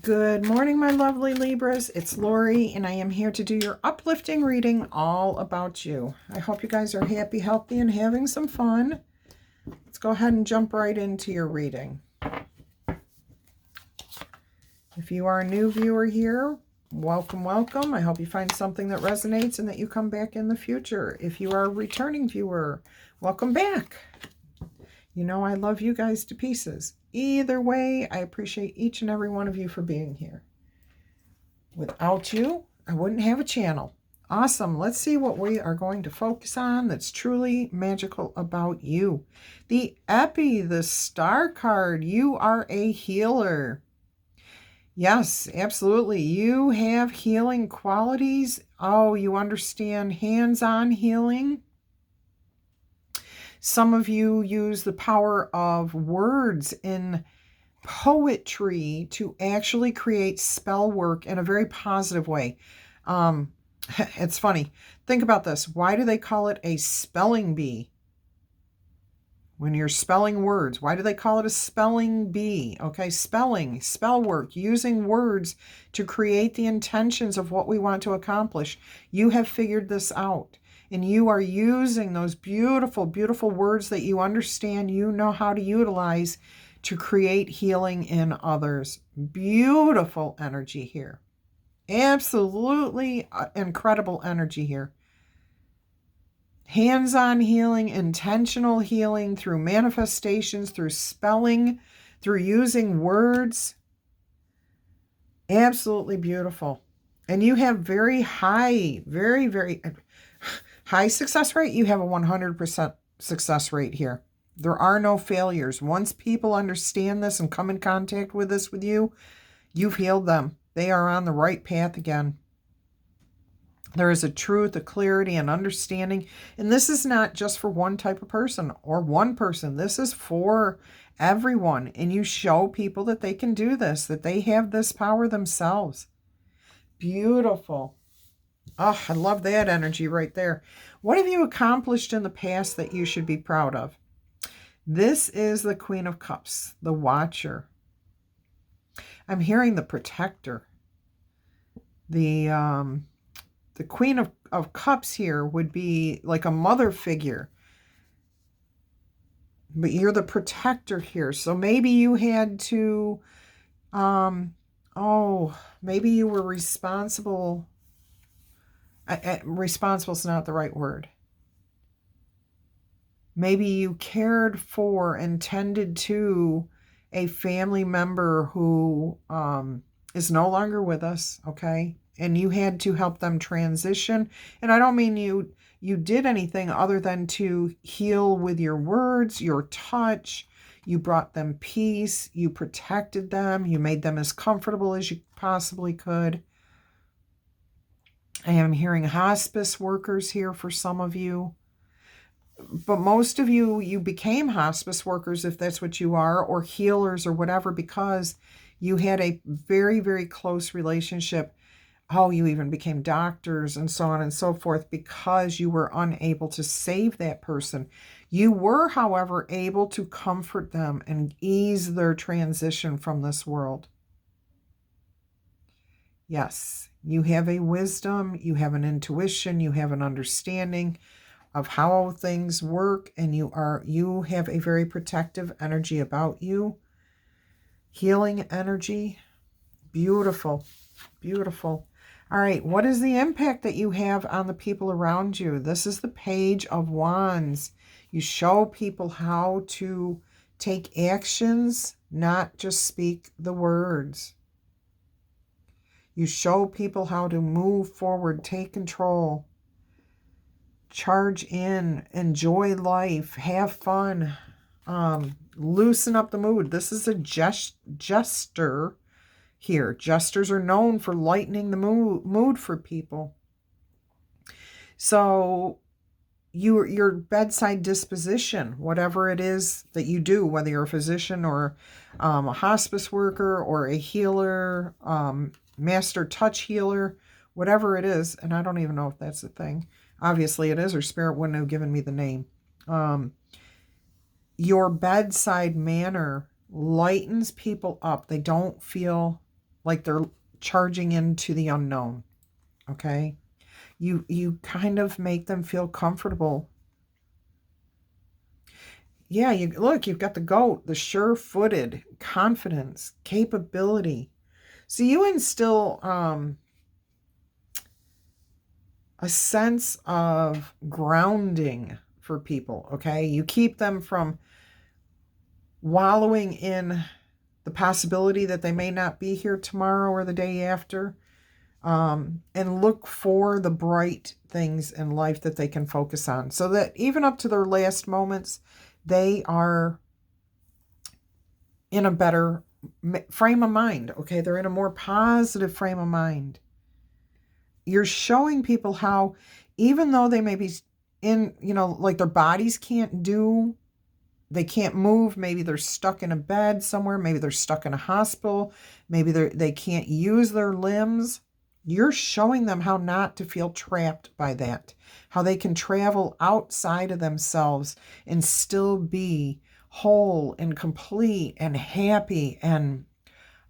Good morning, my lovely Libras. It's Laurie, and I am here to do your uplifting reading all about you. I hope you guys are happy, healthy, and having some fun. Let's go ahead and jump right into your reading. If you are a new viewer here, welcome, welcome. I hope you find something that resonates and that you come back in the future. If you are a returning viewer, welcome back. You know I love you guys to pieces. Either way, I appreciate each and every one of you for being here. Without you, I wouldn't have a channel. Awesome. Let's see what we are going to focus on that's truly magical about you. The Epi, the Star card. You are a healer. Yes, absolutely. You have healing qualities. Oh, you understand hands-on healing. Some of you use the power of words in poetry to actually create spell work in a very positive way. It's funny. Think about this. Why do they call it a spelling bee? When you're spelling words, why do they call it a spelling bee? Okay, spelling, spell work, using words to create the intentions of what we want to accomplish. You have figured this out. And you are using those beautiful, beautiful words that you understand, you know how to utilize to create healing in others. Beautiful energy here. Absolutely incredible energy here. Hands-on healing, intentional healing through manifestations, through spelling, through using words. Absolutely beautiful. And you have very high, very, very high success rate. You have a 100% success rate here. There are no failures. Once people understand this and come in contact with this with you, you've healed them. They are on the right path again. There is a truth, a clarity, and understanding. And this is not just for one type of person or one person. This is for everyone. And you show people that they can do this, that they have this power themselves. Beautiful. Oh, I love that energy right there. What have you accomplished in the past that you should be proud of? This is the Queen of Cups, the Watcher. I'm hearing the Protector. The Queen of Cups here would be like a mother figure. But you're the protector here. So maybe you had to, maybe you were responsible. Responsible is not the right word. Maybe you cared for and tended to a family member who is no longer with us, okay? And you had to help them transition. And I don't mean you did anything other than to heal with your words, your touch. You brought them peace. You protected them. You made them as comfortable as you possibly could. I am hearing hospice workers here for some of you. But most of you became hospice workers, if that's what you are, or healers or whatever, because you had a very, very close relationship. Oh, you even became doctors and so on and so forth because you were unable to save that person. You were, however, able to comfort them and ease their transition from this world. Yes, you have a wisdom, you have an intuition, you have an understanding of how things work, and you have a very protective energy about you. Healing energy. Beautiful. Beautiful. All right, what is the impact that you have on the people around you? This is the Page of Wands. You show people how to take actions, not just speak the words. You show people how to move forward, take control, charge in, enjoy life, have fun, loosen up the mood. This is a jester here. Jesters are known for lightening the mood for people. So your bedside disposition, whatever it is that you do, whether you're a physician or a hospice worker or a healer, master touch healer, whatever it is, and I don't even know if that's a thing. Obviously it is, or Spirit wouldn't have given me the name. Your bedside manner lightens people up. They don't feel like they're charging into the unknown, okay? You kind of make them feel comfortable. Yeah, you've got the GOAT, the sure-footed, confidence, capability. So you instill a sense of grounding for people, okay? You keep them from wallowing in the possibility that they may not be here tomorrow or the day after, and look for the bright things in life that they can focus on, so that even up to their last moments, they are in a better frame of mind, okay? They're in a more positive frame of mind. You're showing people how, even though they may be in, like their bodies they can't move, maybe they're stuck in a bed somewhere, maybe they're stuck in a hospital, maybe they can't use their limbs. You're showing them how not to feel trapped by that, how they can travel outside of themselves and still be whole and complete and happy. And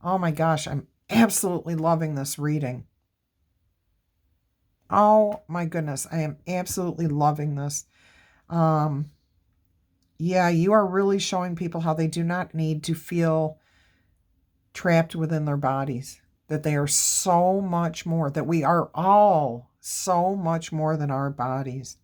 oh my gosh, I'm absolutely loving this reading. Oh my goodness, I am absolutely loving this. Yeah, you are really showing people how they do not need to feel trapped within their bodies, that they are so much more, that we are all so much more than our bodies.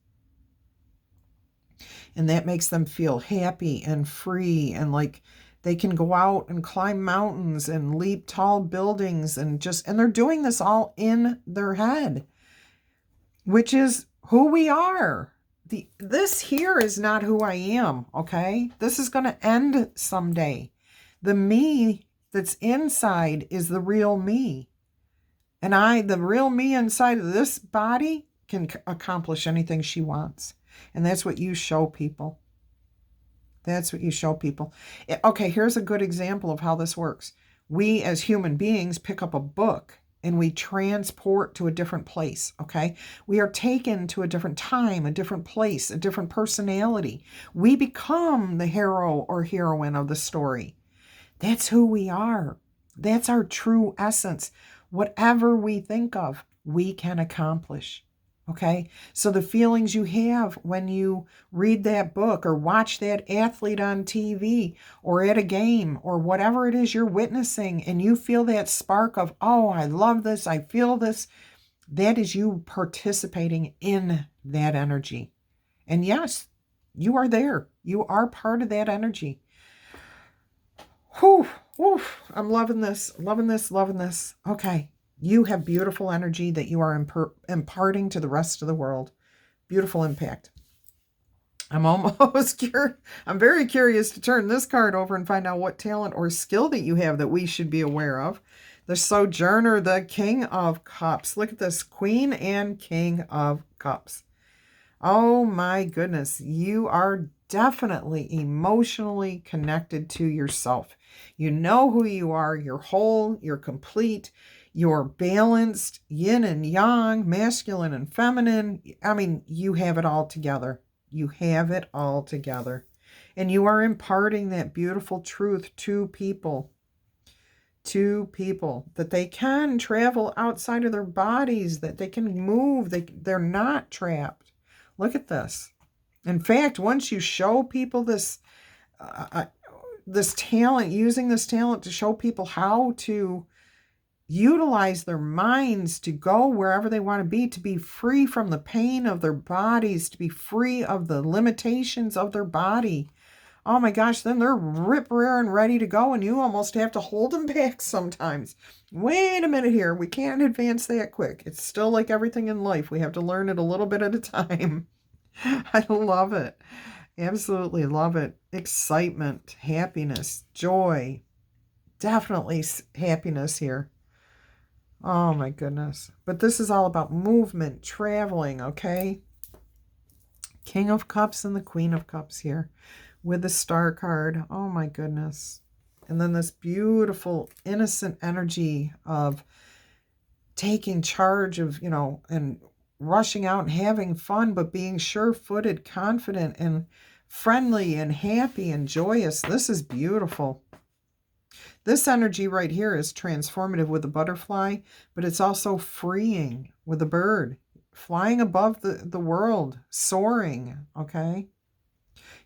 And that makes them feel happy and free, and like they can go out and climb mountains and leap tall buildings, and they're doing this all in their head, which is who we are. This here is not who I am, okay? This is going to end someday. The me that's inside is the real me. And the real me inside of this body can accomplish anything she wants. And that's what you show people. That's what you show people. Okay, here's a good example of how this works. We as human beings pick up a book and we transport to a different place, okay? We are taken to a different time, a different place, a different personality. We become the hero or heroine of the story. That's who we are. That's our true essence. Whatever we think of, we can accomplish. Okay? So the feelings you have when you read that book or watch that athlete on TV or at a game or whatever it is you're witnessing, and you feel that spark of, oh, I love this, I feel this, that is you participating in that energy. And yes, you are there. You are part of that energy. Whew, whew, I'm loving this, loving this, loving this. Okay. You have beautiful energy that you are imparting to the rest of the world. Beautiful impact. I'm very curious to turn this card over and find out what talent or skill that you have that we should be aware of. The Sojourner, the King of Cups. Look at this, Queen and King of Cups. Oh my goodness. You are definitely emotionally connected to yourself. You know who you are. You're whole. You're complete. You're balanced, yin and yang, masculine and feminine. I mean, you have it all together. You have it all together. And you are imparting that beautiful truth to people. That they can travel outside of their bodies, that they can move. They're not trapped. Look at this. In fact, once you show people this talent, using this talent to show people how to utilize their minds to go wherever they want to be free from the pain of their bodies, to be free of the limitations of their body. Oh my gosh, then they're rip-raring ready to go, and you almost have to hold them back sometimes. Wait a minute here, we can't advance that quick. It's still like everything in life. We have to learn it a little bit at a time. I love it. Absolutely love it. Excitement, happiness, joy. Definitely happiness here. Oh my goodness. But this is all about movement, traveling, okay? King of Cups and the Queen of Cups here with the Star card. Oh my goodness. And then this beautiful, innocent energy of taking charge of, and rushing out and having fun, but being sure-footed, confident, and friendly and happy and joyous. This is beautiful. This energy right here is transformative with the butterfly, but it's also freeing with the bird, flying above the world, soaring, okay?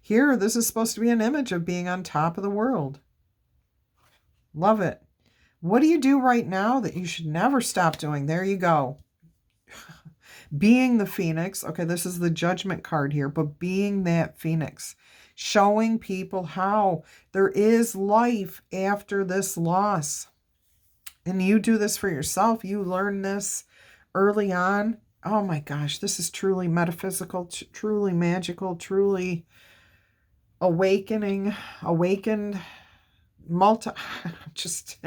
Here, this is supposed to be an image of being on top of the world. Love it. What do you do right now that you should never stop doing? There you go. Being the phoenix. Okay, this is the judgment card here, but being that phoenix. Showing people how there is life after this loss. And you do this for yourself. You learn this early on. Oh my gosh, this is truly metaphysical, truly magical, truly awakened, just,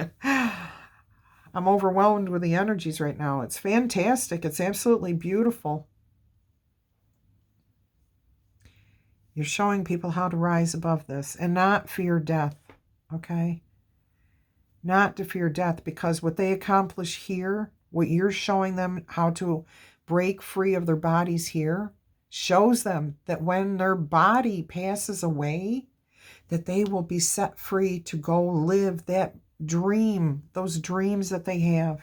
I'm overwhelmed with the energies right now. It's fantastic. It's absolutely beautiful. You're showing people how to rise above this and not fear death, okay? Not to fear death, because what they accomplish here, what you're showing them how to break free of their bodies here, shows them that when their body passes away, that they will be set free to go live that dream, those dreams that they have.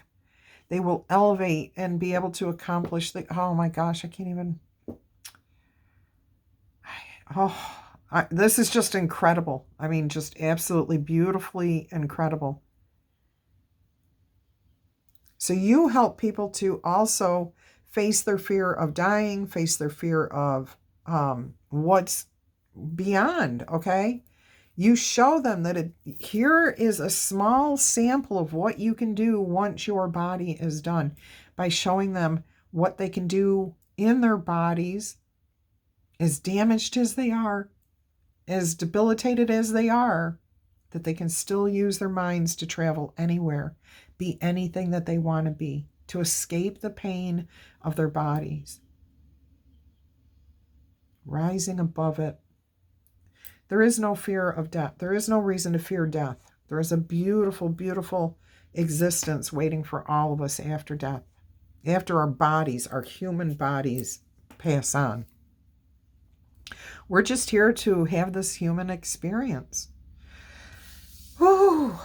They will elevate and be able to accomplish oh my gosh, I can't even. This is just incredible. I mean, just absolutely beautifully incredible. So you help people to also face their fear of dying, face their fear of what's beyond, okay? You show them that here is a small sample of what you can do once your body is done, by showing them what they can do in their bodies, as damaged as they are, as debilitated as they are, that they can still use their minds to travel anywhere, be anything that they want to be, to escape the pain of their bodies. Rising above it. There is no fear of death. There is no reason to fear death. There is a beautiful, beautiful existence waiting for all of us after death, after our bodies, our human bodies, pass on. We're just here to have this human experience. Whew.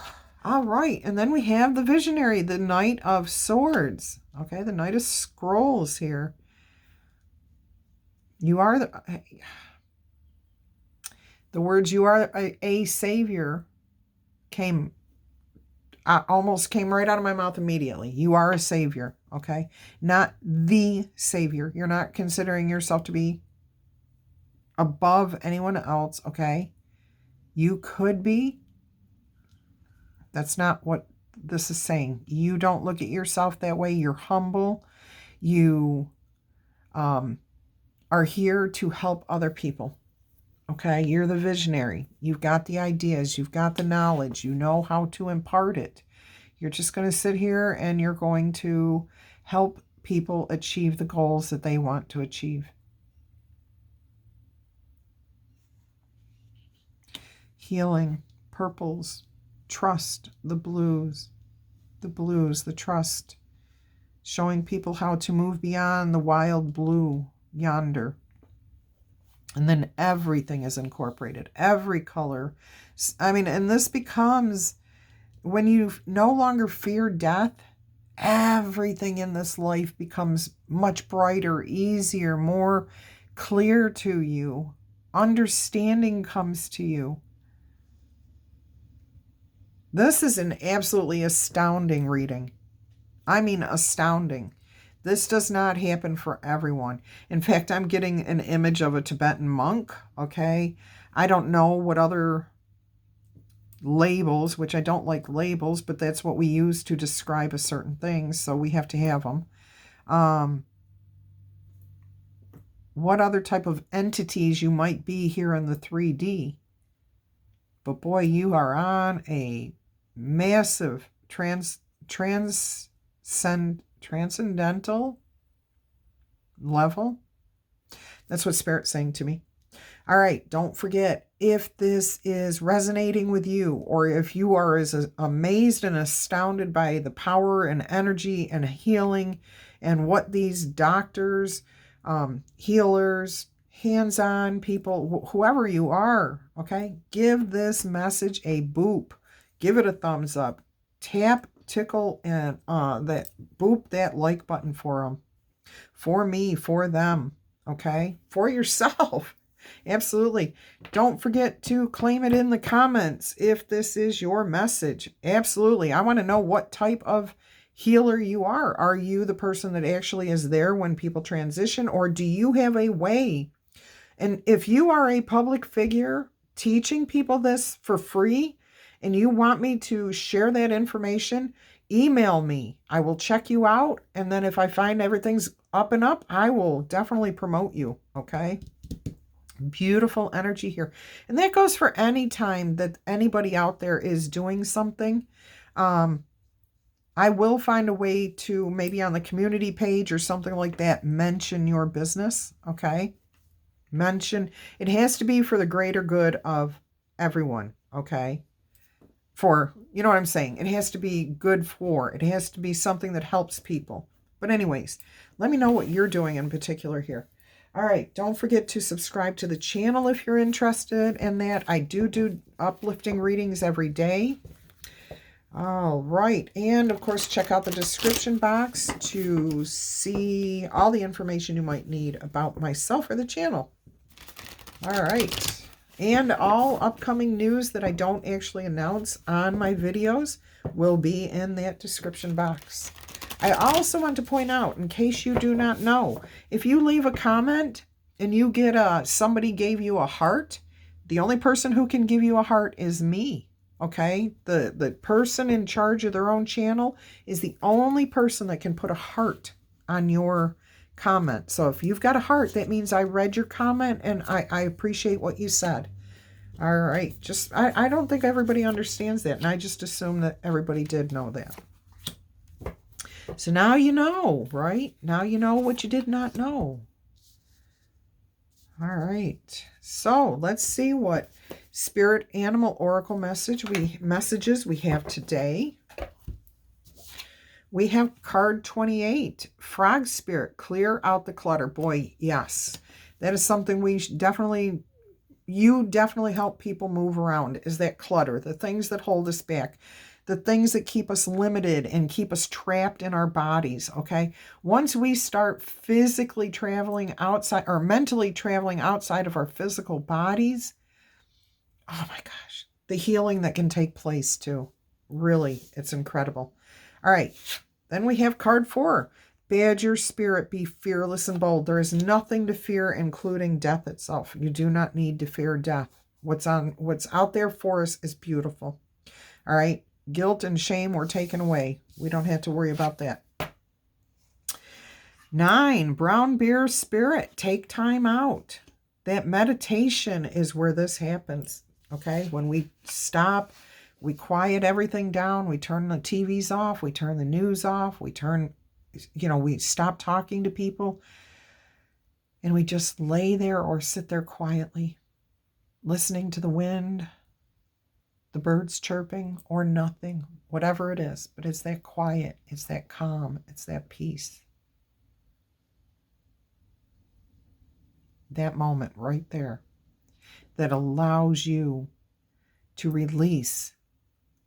All right. And then we have the visionary, the Knight of Swords. Okay, the Knight of Scrolls here. You are the words "you are a savior" almost came right out of my mouth immediately. You are a savior, okay? Not the savior. You're not considering yourself to be above anyone else, okay? You could be. That's not what this is saying. You don't look at yourself that way. You're humble. You are here to help other people. Okay, you're the visionary. You've got the ideas. You've got the knowledge. You know how to impart it. You're just going to sit here and you're going to help people achieve the goals that they want to achieve. Healing, purples, trust, the blues, the trust. Showing people how to move beyond the wild blue yonder. And then everything is incorporated, every color. I mean, and this becomes, when you no longer fear death, everything in this life becomes much brighter, easier, more clear to you. Understanding comes to you. This is an absolutely astounding reading. I mean, astounding. This does not happen for everyone. In fact, I'm getting an image of a Tibetan monk, okay? I don't know what other labels, which I don't like labels, but that's what we use to describe a certain thing, so we have to have them. What other type of entities you might be here in the 3D. But boy, you are on a massive transcendental level. That's what Spirit's saying to me. All right, don't forget, if this is resonating with you, or if you are as amazed and astounded by the power and energy and healing and what these doctors, healers, hands-on people, whoever you are, okay, give this message a boop. give it a thumbs up. Tap, tickle, and boop that like button for them. For me, for them, okay? For yourself. Absolutely. Don't forget to claim it in the comments if this is your message. Absolutely. I want to know what type of healer you are. Are you the person that actually is there when people transition, or do you have a way? And if you are a public figure teaching people this for free and you want me to share that information, email me. I will check you out. And then if I find everything's up and up, I will definitely promote you. Okay. Beautiful energy here. And that goes for any time that anybody out there is doing something. I will find a way to, maybe on the community page or something like that, mention your business. Okay. Mention, it has to be for the greater good of everyone. Okay. For, you know what I'm saying? It has to be good for, it has to be something that helps people. But anyways, let me know what you're doing in particular here. All right, don't forget to subscribe to the channel if you're interested in that. I do uplifting readings every day. All right, and of course, check out the description box to see all the information you might need about myself or the channel. All right, and all upcoming news that I don't actually announce on my videos will be in that description box. I also want to point out, in case you do not know, if you leave a comment and you get somebody gave you a heart, the only person who can give you a heart is me, okay? The person in charge of their own channel is the only person that can put a heart on your comment. So if you've got a heart, that means I read your comment and I appreciate what you said. All right, I don't think everybody understands that, and I just assume that everybody did know that. So now you know, right? Now you know what you did not know. All right. So let's see what spirit animal oracle messages we have today. We have card 28, Frog Spirit, clear out the clutter. Boy, yes. That is something you definitely help people move around, is that clutter, the things that hold us back. The things that keep us limited and keep us trapped in our bodies, okay? Once we start physically traveling outside or mentally traveling outside of our physical bodies, oh my gosh, the healing that can take place too. Really, it's incredible. All right, then we have card 4. Badger Spirit, be fearless and bold. There is nothing to fear, including death itself. You do not need to fear death. What's out there for us is beautiful. All right. Guilt and shame were taken away. We don't have to worry about that. 9, Brown Bear Spirit, take time out. That meditation is where this happens, okay? When we stop, we quiet everything down, we turn the TVs off, we turn the news off, we stop talking to people, and we just lay there or sit there quietly, listening to the wind, the birds chirping, or nothing, whatever it is. But it's that quiet, it's that calm, it's that peace. That moment right there that allows you to release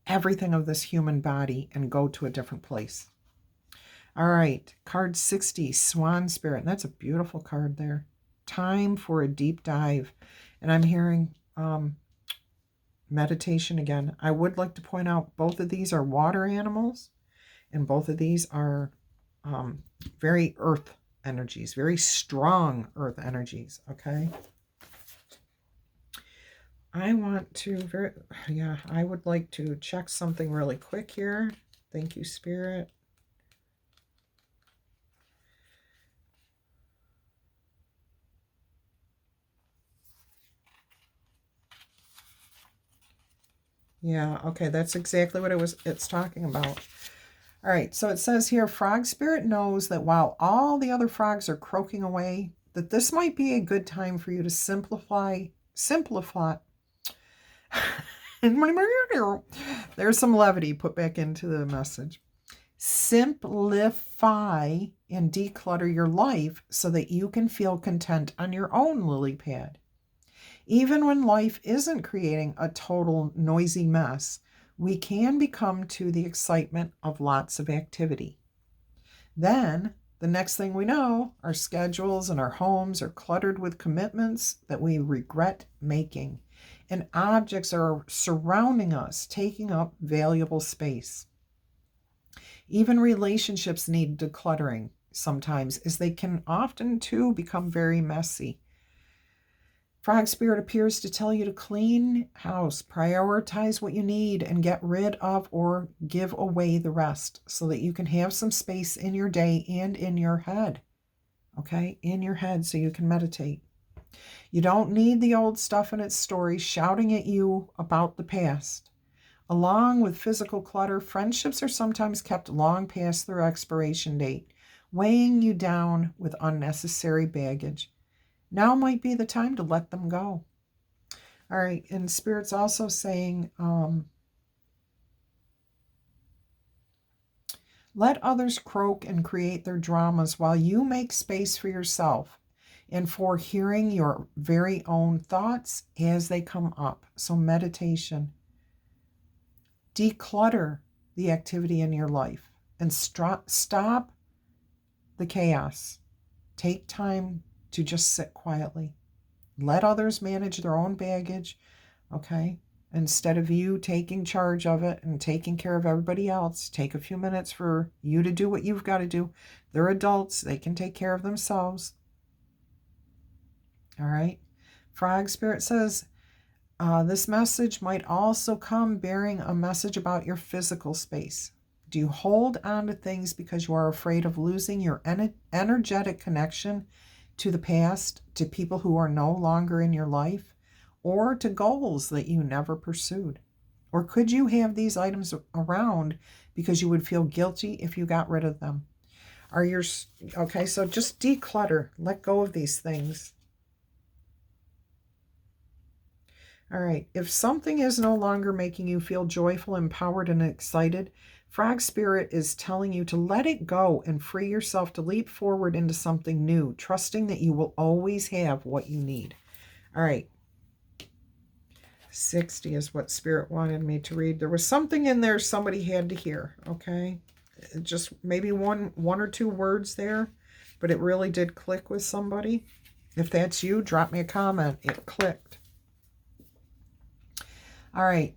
everything of this human body and go to a different place. All right, card 60, Swan Spirit. And that's a beautiful card there. Time for a deep dive. And I'm hearing meditation again. I would like to point out both of these are water animals, and both of these are very earth energies, very strong earth energies, okay? I would like to check something really quick here. Thank you, Spirit. Yeah, okay, that's exactly what it's talking about. All right, so it says here, Frog Spirit knows that while all the other frogs are croaking away, that this might be a good time for you to simplify. There's some levity put back into the message. Simplify and declutter your life so that you can feel content on your own lily pad. Even when life isn't creating a total noisy mess, we can become to the excitement of lots of activity. Then, the next thing we know, our schedules and our homes are cluttered with commitments that we regret making, and objects are surrounding us, taking up valuable space. Even relationships need decluttering sometimes, as they can often too become very messy. Frog Spirit appears to tell you to clean house, prioritize what you need, and get rid of or give away the rest so that you can have some space in your day and in your head. Okay? In your head so you can meditate. You don't need the old stuff and its stories shouting at you about the past. Along with physical clutter, friendships are sometimes kept long past their expiration date, weighing you down with unnecessary baggage. Now might be the time to let them go. All right, and Spirit's also saying, let others croak and create their dramas while you make space for yourself and for hearing your very own thoughts as they come up. So meditation. Declutter the activity in your life and stop the chaos. Take time to just sit quietly. Let others manage their own baggage, okay? Instead of you taking charge of it and taking care of everybody else, take a few minutes for you to do what you've got to do. They're adults. They can take care of themselves. All right? Frog Spirit says, this message might also come bearing a message about your physical space. Do you hold on to things because you are afraid of losing your energetic connection to the past, to people who are no longer in your life, or to goals that you never pursued? Or could you have these items around because you would feel guilty if you got rid of them? Okay, so just declutter. Let go of these things. All right, if something is no longer making you feel joyful, empowered, and excited, Frog Spirit is telling you to let it go and free yourself to leap forward into something new, trusting that you will always have what you need. All right. 60 is what Spirit wanted me to read. There was something in there somebody had to hear, okay? Just maybe one or two words there, but it really did click with somebody. If that's you, drop me a comment. It clicked. All right.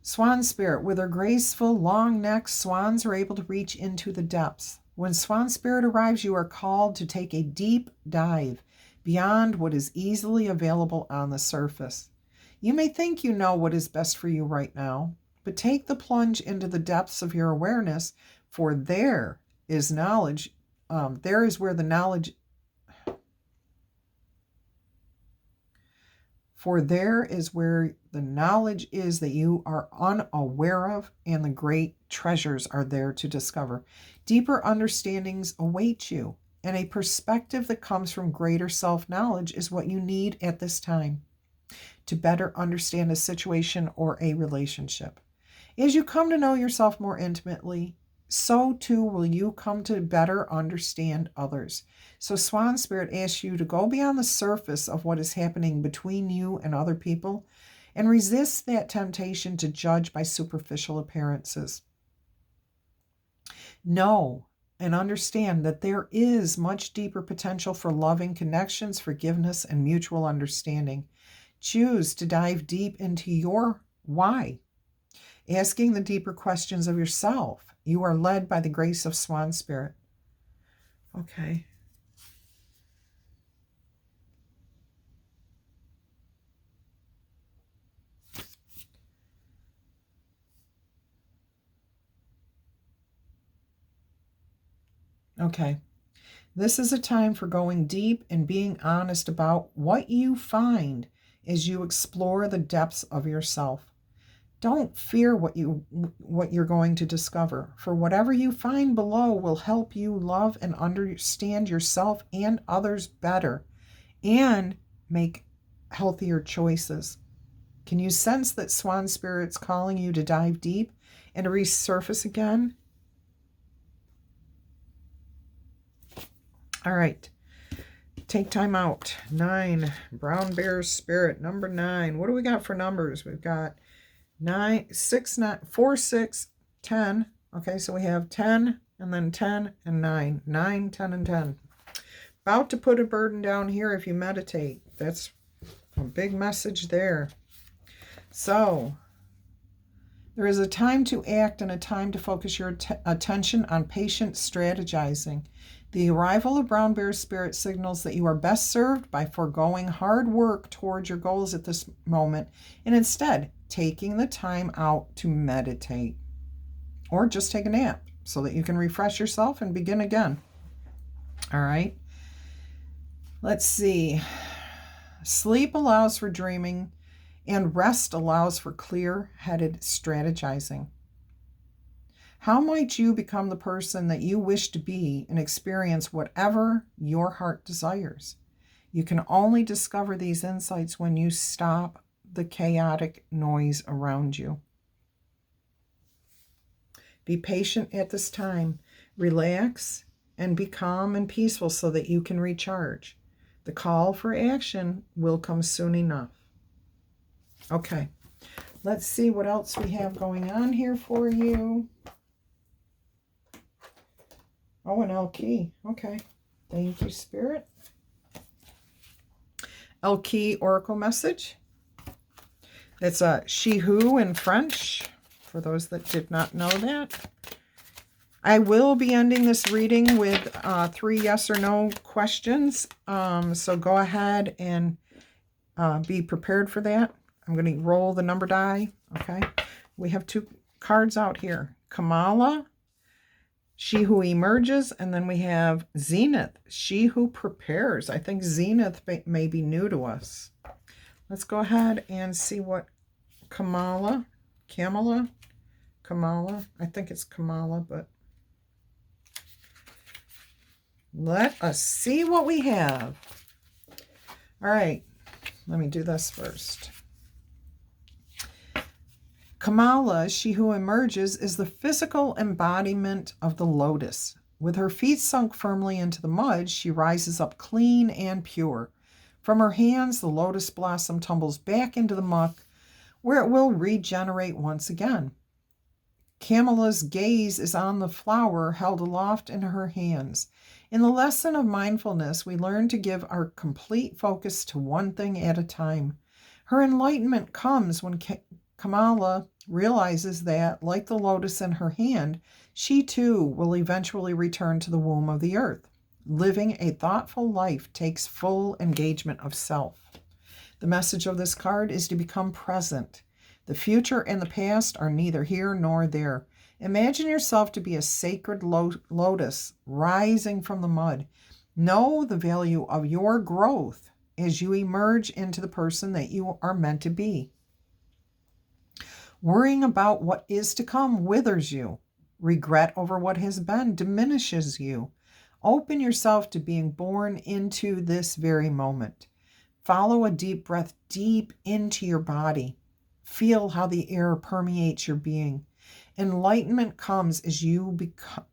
Swan Spirit. With their graceful, long necks, swans are able to reach into the depths. When Swan Spirit arrives, you are called to take a deep dive beyond what is easily available on the surface. You may think you know what is best for you right now, but take the plunge into the depths of your awareness, for there is knowledge. There is where the knowledge is that you are unaware of, and the great treasures are there to discover. Deeper understandings await you, and a perspective that comes from greater self-knowledge is what you need at this time to better understand a situation or a relationship. As you come to know yourself more intimately, so too will you come to better understand others. So Swan Spirit asks you to go beyond the surface of what is happening between you and other people and resist that temptation to judge by superficial appearances. Know and understand that there is much deeper potential for loving connections, forgiveness, and mutual understanding. Choose to dive deep into your why, asking the deeper questions of yourself. You are led by the grace of Swan Spirit. Okay. Okay. This is a time for going deep and being honest about what you find as you explore the depths of yourself. Don't fear what you're going to discover, for whatever you find below will help you love and understand yourself and others better and make healthier choices. Can you sense that Swan Spirit's calling you to dive deep and to resurface again? All right. Take time out. 9. Brown Bear Spirit. Number 9. What do we got for numbers? We've got 9, 6, 9, 4, 6, 10. Okay, so we have 10 and then 10 and 9. 9, 10, and 10. About to put a burden down here if you meditate. That's a big message there. So, there is a time to act and a time to focus your attention on patient strategizing. The arrival of Brown Bear's spirit signals that you are best served by foregoing hard work towards your goals at this moment and instead taking the time out to meditate or just take a nap so that you can refresh yourself and begin again. All right. Let's see. Sleep allows for dreaming and rest allows for clear-headed strategizing. How might you become the person that you wish to be and experience whatever your heart desires? You can only discover these insights when you stop the chaotic noise around you. Be patient at this time. Relax and be calm and peaceful so that you can recharge. The call for action will come soon enough. Okay, let's see what else we have going on here for you. Oh, an El Key. Okay, thank you, Spirit. El Key Oracle message. It's a she who in French, for those that did not know that. I will be ending this reading with 3 yes or no questions, so go ahead and be prepared for that. I'm going to roll the number die, okay? We have 2 cards out here. Kamala, she who emerges, and then we have Zenith, she who prepares. I think Zenith may be new to us. Let's go ahead and see what Kamala, I think it's Kamala, but let us see what we have. All right, let me do this first. Kamala, she who emerges, is the physical embodiment of the lotus. With her feet sunk firmly into the mud, she rises up clean and pure. From her hands, the lotus blossom tumbles back into the muck, where it will regenerate once again. Kamala's gaze is on the flower held aloft in her hands. In the lesson of mindfulness, we learn to give our complete focus to one thing at a time. Her enlightenment comes when Kamala realizes that, like the lotus in her hand, she too will eventually return to the womb of the earth. Living a thoughtful life takes full engagement of self. The message of this card is to become present. The future and the past are neither here nor there. Imagine yourself to be a sacred lotus rising from the mud. Know the value of your growth as you emerge into the person that you are meant to be. Worrying about what is to come withers you. Regret over what has been diminishes you. Open yourself to being born into this very moment. Follow a deep breath deep into your body. Feel how the air permeates your being. Enlightenment comes as you become.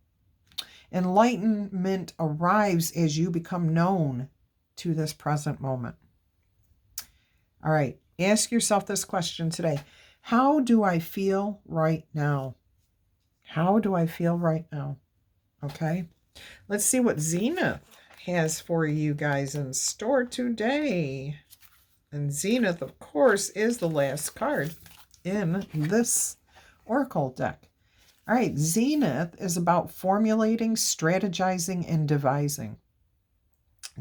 Enlightenment arrives as you become known to this present moment. All right, ask yourself this question today. How do I feel right now? How do I feel right now? Okay, let's see what Zenith has for you guys in store today. And Zenith, of course, is the last card in this Oracle deck. All right, Zenith is about formulating, strategizing, and devising.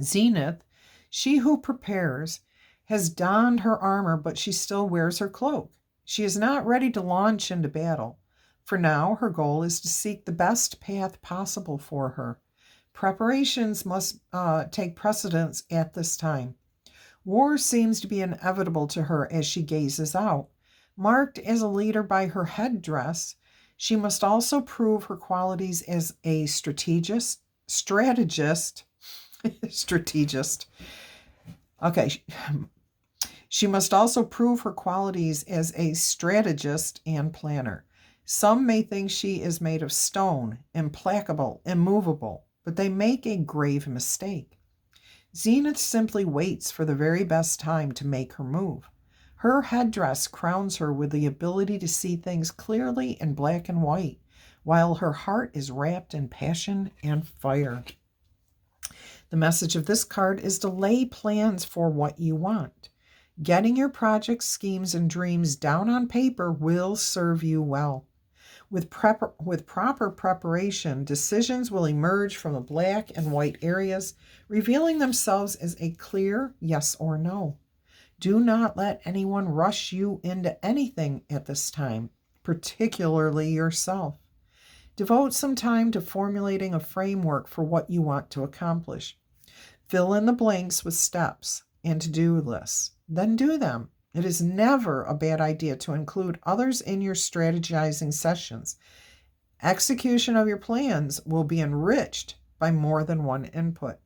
Zenith, she who prepares, has donned her armor, but she still wears her cloak. She is not ready to launch into battle. For now, her goal is to seek the best path possible for her. Preparations must take precedence at this time. War seems to be inevitable to her as she gazes out. Marked as a leader by her headdress, she must also prove her qualities as a strategist. Okay. She must also prove her qualities as a strategist and planner. Some may think she is made of stone, implacable, immovable, but they make a grave mistake. Zenith simply waits for the very best time to make her move. Her headdress crowns her with the ability to see things clearly in black and white, while her heart is wrapped in passion and fire. The message of this card is to lay plans for what you want. Getting your projects, schemes, and dreams down on paper will serve you well. With proper preparation, decisions will emerge from the black and white areas, revealing themselves as a clear yes or no. Do not let anyone rush you into anything at this time, particularly yourself. Devote some time to formulating a framework for what you want to accomplish. Fill in the blanks with steps and to-do lists. Then do them. It is never a bad idea to include others in your strategizing sessions. Execution of your plans will be enriched by more than one input.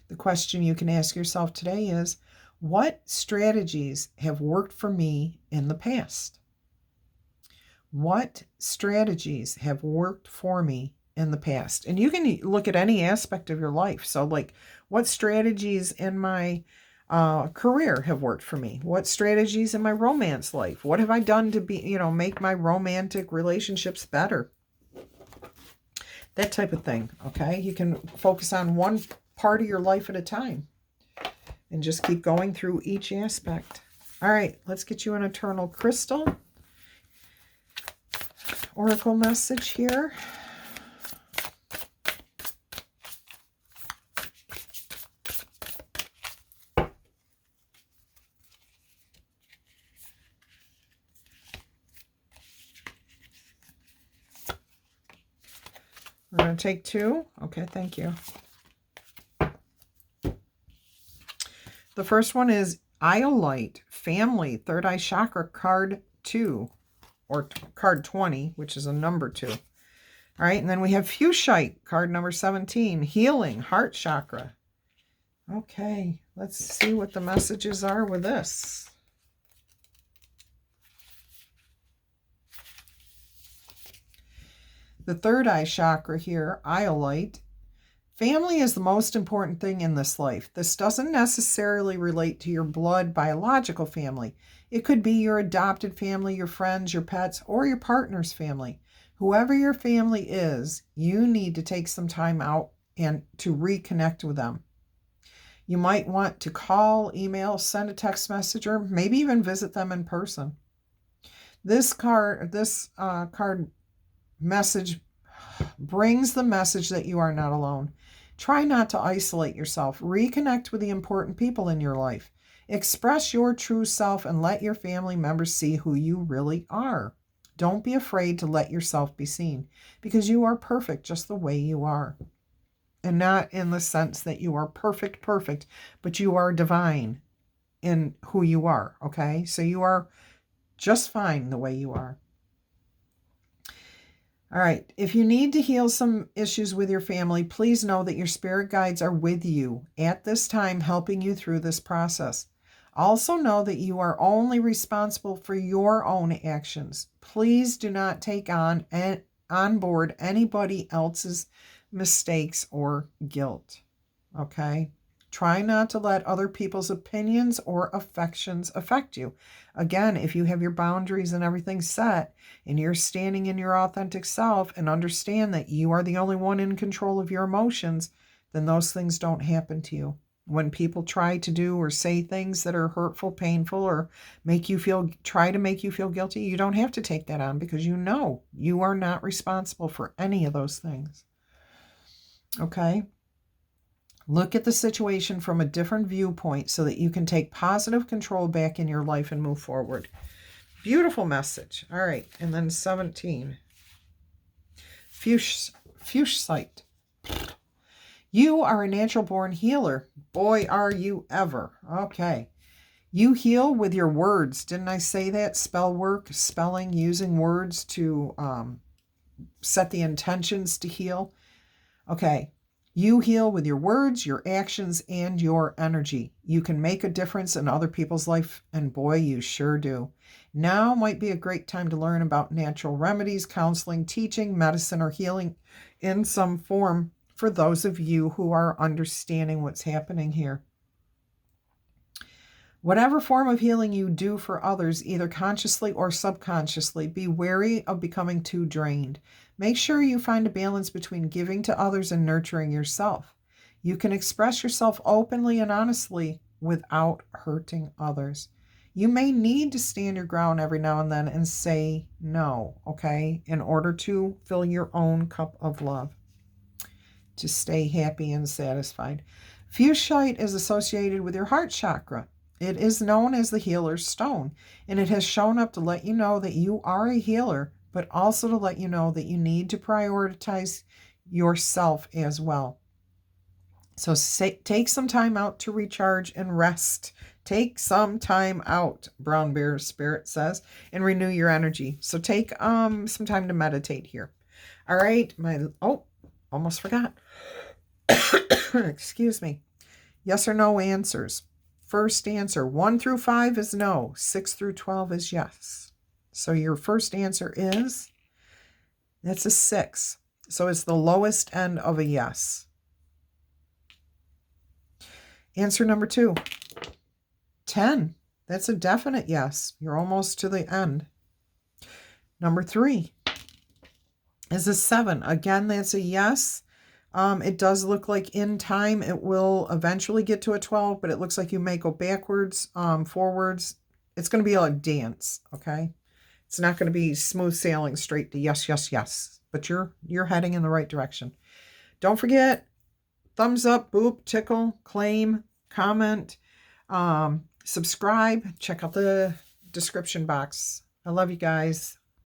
The question you can ask yourself today is, what strategies have worked for me in the past? What strategies have worked for me in the past? And you can look at any aspect of your life. So like, what strategies in my career have worked for me? What strategies in my romance life? What have I done to make my romantic relationships better? That type of thing, okay? You can focus on one part of your life at a time and just keep going through each aspect. All right, let's get you an eternal crystal. Oracle message here. We're going to take 2. Okay, thank you. The first one is Iolite, Family, Third Eye Chakra, card 2, or card 20, which is a number 2. All right, and then we have Fuchsite, card number 17, Healing, Heart Chakra. Okay, let's see what the messages are with this. The third eye chakra here, Iolite. Family is the most important thing in this life. This doesn't necessarily relate to your blood biological family. It could be your adopted family, your friends, your pets, or your partner's family. Whoever your family is, you need to take some time out and to reconnect with them. You might want to call, email, send a text message, or maybe even visit them in person. This card message brings the message that you are not alone. Try not to isolate yourself. Reconnect with the important people in your life. Express your true self and let your family members see who you really are. Don't be afraid to let yourself be seen, because you are perfect just the way you are. And not in the sense that you are perfect, but you are divine in who you are, okay? So you are just fine the way you are. All right, if you need to heal some issues with your family, please know that your spirit guides are with you at this time, helping you through this process. Also know that you are only responsible for your own actions. Please do not take on board anybody else's mistakes or guilt, okay? Try not to let other people's opinions or affections affect you. Again, if you have your boundaries and everything set and you're standing in your authentic self and understand that you are the only one in control of your emotions, then those things don't happen to you. When people try to do or say things that are hurtful, painful, or try to make you feel guilty, you don't have to take that on, because you know you are not responsible for any of those things. Okay? Look at the situation from a different viewpoint so that you can take positive control back in your life and move forward. Beautiful message. All right. And then 17. Fuchsite. You are a natural born healer. Boy, are you ever. Okay. You heal with your words. Didn't I say that? Spell work, spelling, using words to set the intentions to heal. Okay. You heal with your words, your actions, and your energy. You can make a difference in other people's life, and boy, you sure do. Now might be a great time to learn about natural remedies, counseling, teaching, medicine, or healing in some form for those of you who are understanding what's happening here. Whatever form of healing you do for others, either consciously or subconsciously, be wary of becoming too drained. Make sure you find a balance between giving to others and nurturing yourself. You can express yourself openly and honestly without hurting others. You may need to stand your ground every now and then and say no, okay, in order to fill your own cup of love, to stay happy and satisfied. Fuchsite is associated with your heart chakra. It is known as the healer's stone, and it has shown up to let you know that you are a healer, but also to let you know that you need to prioritize yourself as well. So take some time out to recharge and rest. Take some time out, Brown Bear Spirit says, and renew your energy. So take some time to meditate here. All right, almost forgot. Excuse me. Yes or no answers. First answer, 1 through 5 is no. 6 through 12 is yes. So your first answer is, that's a 6. So it's the lowest end of a yes. Answer number 2, 10. That's a definite yes. You're almost to the end. Number 3 is a 7. Again, that's a yes. It does look like in time it will eventually get to a 12, but it looks like you may go backwards, forwards. It's going to be a dance, okay? It's not going to be smooth sailing straight to yes, yes, yes, but you're heading in the right direction. Don't forget, thumbs up, boop, tickle, claim, comment, subscribe. Check out the description box. I love you guys.